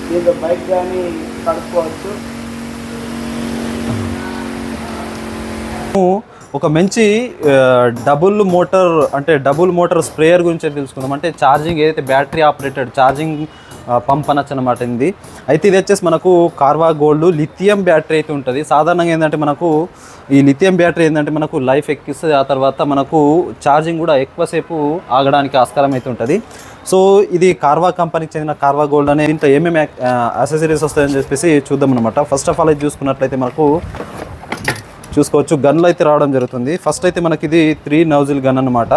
దీంట్లో బైక్ కానీ కడుక్కోవచ్చు. ఒక మంచి డబుల్ మోటార్ స్ప్రేయర్ గురించి తెలుసుకుందాం. అంటే ఛార్జింగ్ ఏదైతే బ్యాటరీ ఆపరేటెడ్ ఛార్జింగ్ పంప్ అనొచ్చు అనమాట ఇది. అయితే ఇది వచ్చేసి మనకు కార్వా గోల్డ్ లిథియం బ్యాటరీ అయితే ఉంటుంది. సాధారణంగా ఏంటంటే మనకు ఈ లిథియం బ్యాటరీ ఏంటంటే మనకు లైఫ్ ఎక్కిస్తుంది. ఆ తర్వాత మనకు ఛార్జింగ్ కూడా ఎక్కువసేపు ఆగడానికి ఆస్కారం అయితే ఉంటుంది. సో ఇది కార్వా కంపెనీకి చెందిన కార్వా గోల్డ్ అనే దీంట్లో ఏమేమి యాక్సెసరీస్ వస్తాయని చెప్పేసి చూద్దాం అనమాట. ఫస్ట్ ఆఫ్ ఆల్ అయితే చూసుకున్నట్లయితే మనకు చూసుకోవచ్చు గన్లు అయితే రావడం జరుగుతుంది. ఫస్ట్ అయితే మనకి ఇది 3 నౌజిల్ గన్ అనమాట.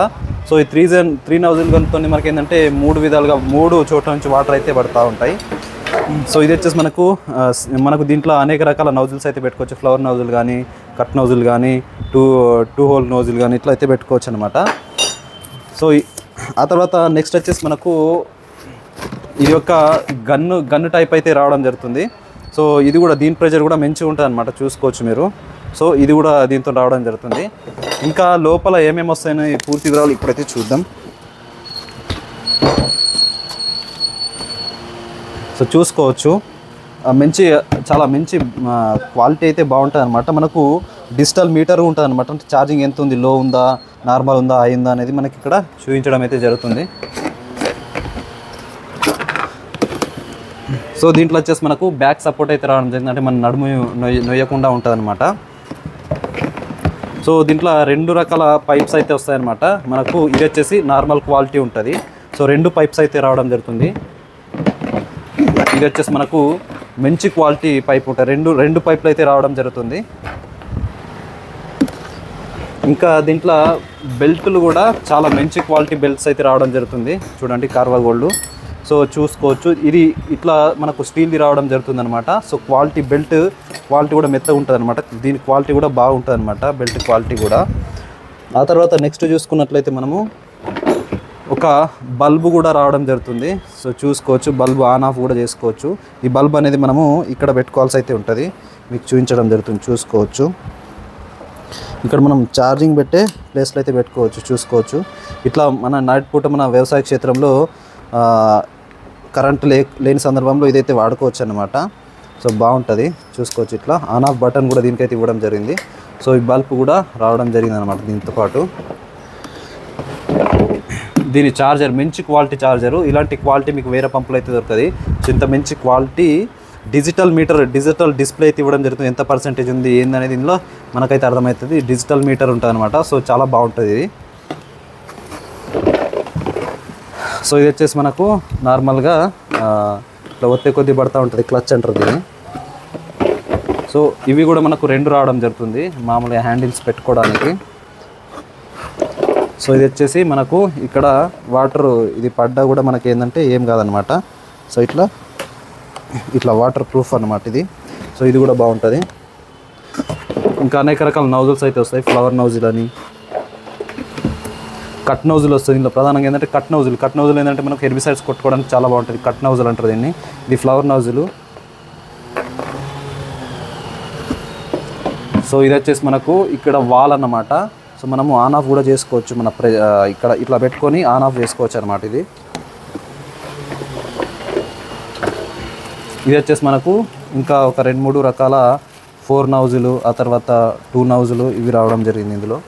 సో ఈ 3 నౌజిల్ గన్తో మనకి ఏంటంటే 3 విధాలుగా 3 చోట్ల నుంచి వాటర్ అయితే పడుతూ ఉంటాయి. సో ఇది వచ్చేసి మనకు దీంట్లో అనేక రకాల నౌజిల్స్ అయితే పెట్టుకోవచ్చు. ఫ్లవర్ నౌజిల్ కానీ, కట్ నౌజిల్ కానీ, టూ హోల్ నౌజిల్ కానీ ఇట్లా అయితే పెట్టుకోవచ్చు అనమాట. సో ఆ తర్వాత నెక్స్ట్ వచ్చేసి మనకు ఇది యొక్క గన్ను టైప్ అయితే రావడం జరుగుతుంది. సో ఇది కూడా దీని ప్రెజర్ కూడా మంచిగా ఉంటుంది అనమాట, చూసుకోవచ్చు మీరు. సో ఇది కూడా దీంతో రావడం జరుగుతుంది. ఇంకా లోపల ఏమేమి వస్తాయని పూర్తి వివరాలు ఇప్పుడైతే చూద్దాం. సో చూసుకోవచ్చు చాలా మంచి క్వాలిటీ అయితే బాగుంటుంది అనమాట. మనకు డిజిటల్ మీటర్ ఉంటుంది అనమాట. అంటే ఛార్జింగ్ ఎంత ఉంది, లో ఉందా, నార్మల్ ఉందా, హై ఉందా అనేది మనకి ఇక్కడ చూపించడం అయితే జరుగుతుంది. సో దీంట్లో వచ్చేసి మనకు బ్యాక్ సపోర్ట్ అయితే రావడం జరిగింది. అంటే మన నడుము నొయ్యకుండా ఉంటుంది అనమాట. సో దీంట్లో 2 రకాల పైప్స్ అయితే వస్తాయన్నమాట. మనకు ఇది వచ్చేసి నార్మల్ క్వాలిటీ ఉంటుంది. సో 2 పైప్స్ అయితే రావడం జరుగుతుంది. ఇది వచ్చేసి మనకు మంచి క్వాలిటీ పైప్ ఉంటాయి. రెండు పైపులు అయితే రావడం జరుగుతుంది. ఇంకా దీంట్లో బెల్ట్లు కూడా చాలా మంచి క్వాలిటీ బెల్ట్స్ అయితే రావడం జరుగుతుంది. చూడండి కార్వా గోల్డ్. సో చూసుకోవచ్చు ఇది ఇట్లా మనకు స్టీల్ది రావడం జరుగుతుంది అనమాట. సో బెల్ట్ క్వాలిటీ కూడా మెత్తగా ఉంటుంది అనమాట. దీని క్వాలిటీ కూడా బాగుంటుంది అనమాట, బెల్ట్ క్వాలిటీ కూడా. ఆ తర్వాత నెక్స్ట్ చూసుకున్నట్లయితే మనము ఒక బల్బు కూడా రావడం జరుగుతుంది. సో చూసుకోవచ్చు బల్బు ఆన్ ఆఫ్ కూడా చేసుకోవచ్చు. ఈ బల్బ్ అనేది మనము ఇక్కడ పెట్టుకోవాల్సి అయితే ఉంటుంది. మీకు చూపించడం జరుగుతుంది, చూసుకోవచ్చు. ఇక్కడ మనం ఛార్జింగ్ పెట్టే ప్లేస్లో అయితే పెట్టుకోవచ్చు, చూసుకోవచ్చు. ఇట్లా మన నైట్ పూట మన వ్యవసాయ క్షేత్రంలో కరెంట్ లేని సందర్భంలో ఇదైతే వాడుకోవచ్చు అన్నమాట. సో బాగుంటుంది, చూసుకోవచ్చు. ఇట్లా ఆన్ ఆఫ్ బటన్ కూడా దీనికైతే ఇవ్వడం జరిగింది. సో ఈ బల్బ్ కూడా రావడం జరిగింది అనమాట. దీంతో పాటు దీని ఛార్జర్ మంచి క్వాలిటీ ఛార్జరు. ఇలాంటి క్వాలిటీ మీకు వేరే పంపులు అయితే దొరకదు. సో ఇంత మంచి క్వాలిటీ డిజిటల్ డిస్ప్లే అయితే ఇవ్వడం జరుగుతుంది. ఎంత పర్సెంటేజ్ ఉంది ఏందనేది ఇందులో మనకైతే అర్థమవుతుంది. డిజిటల్ మీటర్ ఉంటుంది అనమాట. సో చాలా బాగుంటుంది ఇది. సో ఇది వచ్చేసి మనకు నార్మల్గా ఇట్లా ఒత్తే కొద్ది పడుతూ ఉంటుంది, క్లచ్ అంటారు దీన్ని. సో ఇవి కూడా మనకు 2 రావడం జరుగుతుంది మామూలుగా హ్యాండిల్స్ పెట్టుకోవడానికి. సో ఇది వచ్చేసి మనకు ఇక్కడ వాటర్ ఇది పడ్డా కూడా మనకి ఏంటంటే ఏం కాదనమాట. సో ఇట్లా వాటర్ ప్రూఫ్ అనమాట ఇది. సో ఇది కూడా బాగుంటుంది. ఇంకా అనేక రకాల నౌజిల్స్ అయితే వస్తాయి. ఫ్లవర్ నౌజిల్ అని, కట్ నౌజిల్ వస్తుంది. ఇందులో ప్రధానంగా ఏంటంటే కట్ నౌజిల్ ఏంటంటే మనకు హెర్బిసైడ్స్ కొట్టుకోవడానికి చాలా బాగుంటుంది. కట్ నౌజిల్ అంటారు దీన్ని. ఇది ఫ్లవర్ నౌజిల్. సో ఇది వచ్చేసి మనకు ఇక్కడ వాల్ అన్నమాట. సో మనము ఆన్ ఆఫ్ కూడా చేసుకోవచ్చు. ఇక్కడ ఇట్లా పెట్టుకొని ఆన్ ఆఫ్ చేసుకోవచ్చు అనమాట. ఇది వచ్చేసి మనకు ఇంకా ఒక 2-3 రకాల 4 నౌజులు, ఆ తర్వాత 2 నౌజులు ఇవి రావడం జరిగింది ఇందులో.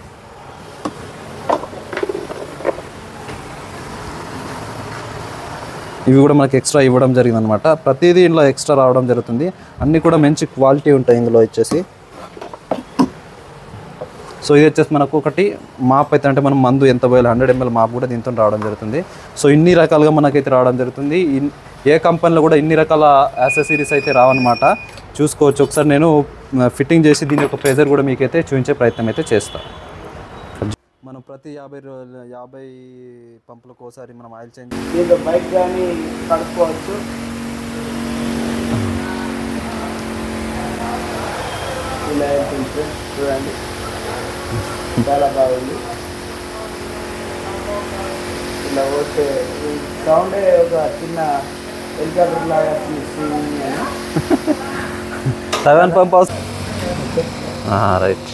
ఇవి కూడా మనకి ఎక్స్ట్రా ఇవ్వడం జరిగింది అనమాట. ప్రతిదీ ఇందులో ఎక్స్ట్రా రావడం జరుగుతుంది. అన్నీ కూడా మంచి క్వాలిటీ ఉంటాయి ఇందులో వచ్చేసి. సో ఇది వచ్చేసి మనకు ఒకటి మాప్ అయితే, అంటే మనం మందు ఎంత పోయాలి 100 ml మాప్ కూడా దీంతో రావడం జరుగుతుంది. సో ఇన్ని రకాలుగా మనకైతే రావడం జరుగుతుంది. ఏ కంపెనీలో కూడా ఇన్ని రకాల యాక్సెసరీస్ అయితే రావన్నమాట. చూసుకోవచ్చు. ఒకసారి నేను ఫిట్టింగ్ చేసి దీని యొక్క ప్రెజర్ కూడా మీకైతే చూపించే ప్రయత్నం అయితే చేస్తాను. మనం ప్రతి 50 పంపులకు ఒకసారి మనం ఆయిల్ చేంజ్ దీంట్లో బైక్ కానీ కడుక్కోవచ్చు. ఇలా చూడండి, చాలా బాగుంది. ఇలా పోతే సౌండే ఒక చిన్న హెలికాప్టర్ లాగా సెవెన్ పంప్ హౌస్. రైట్.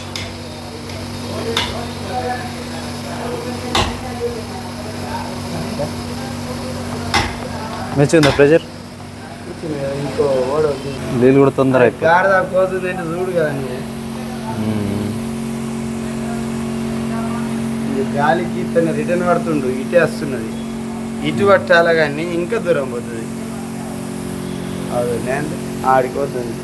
మంచిగా ఉందా ప్రెజర్? వస్తుంది కదా, ఇంకో ఓడి వస్తుంది. నీళ్ళు కూడా తొందర అయిపోతుంది. గాడి దాకా పోతుంది అంటే చూడు కదా నువ్వు. గాలికి తన రిటర్న్ పడుతుండు, ఇటే వస్తున్నది, ఇటు పట్టాల కానీ ఇంకా దూరం పోతుంది. అది నేను ఆడికి పోతుంది.